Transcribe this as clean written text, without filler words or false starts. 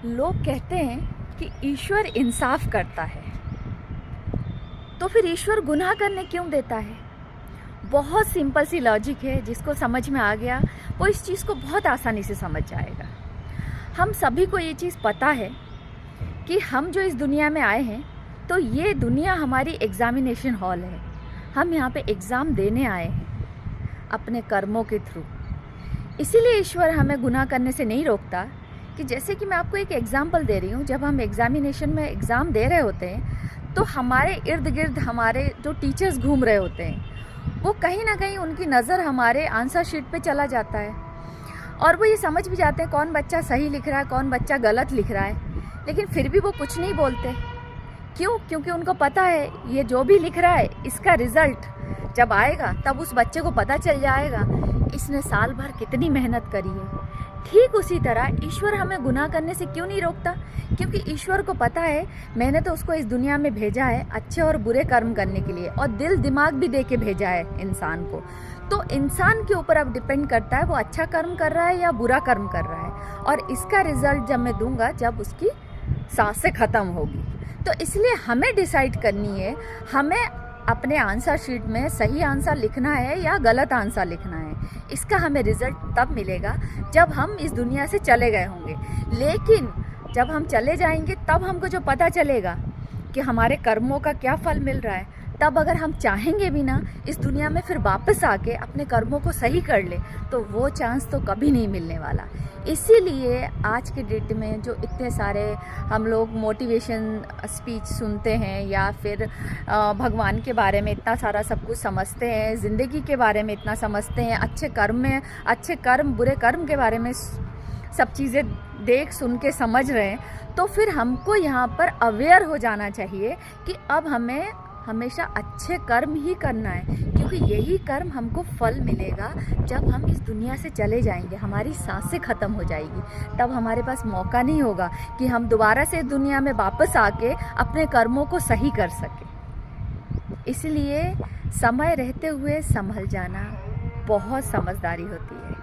लोग कहते हैं कि ईश्वर इंसाफ करता है, तो फिर ईश्वर गुनाह करने क्यों देता है? बहुत सिंपल सी लॉजिक है, जिसको समझ में आ गया वो इस चीज़ को बहुत आसानी से समझ जाएगा। हम सभी को ये चीज़ पता है कि हम जो इस दुनिया में आए हैं, तो ये दुनिया हमारी एग्ज़ामिनेशन हॉल है। हम यहाँ पे एग्ज़ाम देने आए हैं अपने कर्मों के थ्रू। इसीलिए ईश्वर हमें गुनाह करने से नहीं रोकता। कि जैसे कि मैं आपको एक एग्ज़ाम्पल दे रही हूँ, जब हम एग्ज़ामिनेशन में एग्ज़ाम दे रहे होते हैं तो हमारे इर्द गिर्द हमारे जो टीचर्स घूम रहे होते हैं, वो कहीं ना कहीं उनकी नज़र हमारे आंसर शीट पे चला जाता है और वो ये समझ भी जाते हैं कौन बच्चा सही लिख रहा है, कौन बच्चा गलत लिख रहा है। लेकिन फिर भी वो कुछ नहीं बोलते। क्यों? क्योंकि उनको पता है ये जो भी लिख रहा है, इसका रिज़ल्ट जब आएगा तब उस बच्चे को पता चल जाएगा इसने साल भर कितनी मेहनत करी है। ठीक उसी तरह ईश्वर हमें गुनाह करने से क्यों नहीं रोकता? क्योंकि ईश्वर को पता है मैंने तो उसको इस दुनिया में भेजा है अच्छे और बुरे कर्म करने के लिए, और दिल दिमाग भी दे के भेजा है इंसान को। तो इंसान के ऊपर अब डिपेंड करता है वो अच्छा कर्म कर रहा है या बुरा कर्म कर रहा है, और इसका रिजल्ट जब मैं दूंगा जब उसकी सांसें ख़त्म होगी। तो इसलिए हमें डिसाइड करनी है, हमें अपने आंसर शीट में सही आंसर लिखना है या गलत आंसर लिखना है। इसका हमें रिजल्ट तब मिलेगा जब हम इस दुनिया से चले गए होंगे। लेकिन जब हम चले जाएंगे तब हमको जो पता चलेगा कि हमारे कर्मों का क्या फल मिल रहा है, तब अगर हम चाहेंगे भी ना इस दुनिया में फिर वापस आके अपने कर्मों को सही कर ले, तो वो चांस तो कभी नहीं मिलने वाला। इसीलिए आज के डेट में जो इतने सारे हम लोग मोटिवेशन स्पीच सुनते हैं या फिर भगवान के बारे में इतना सारा सब कुछ समझते हैं, ज़िंदगी के बारे में इतना समझते हैं, अच्छे कर्म बुरे कर्म के बारे में सब चीज़ें देख सुन के समझ रहे हैं, तो फिर हमको यहाँ पर अवेयर हो जाना चाहिए कि अब हमें हमेशा अच्छे कर्म ही करना है, क्योंकि यही कर्म हमको फल मिलेगा जब हम इस दुनिया से चले जाएंगे। हमारी सांसें ख़त्म हो जाएगी, तब हमारे पास मौका नहीं होगा कि हम दोबारा से दुनिया में वापस आके अपने कर्मों को सही कर सकें। इसलिए समय रहते हुए संभल जाना बहुत समझदारी होती है।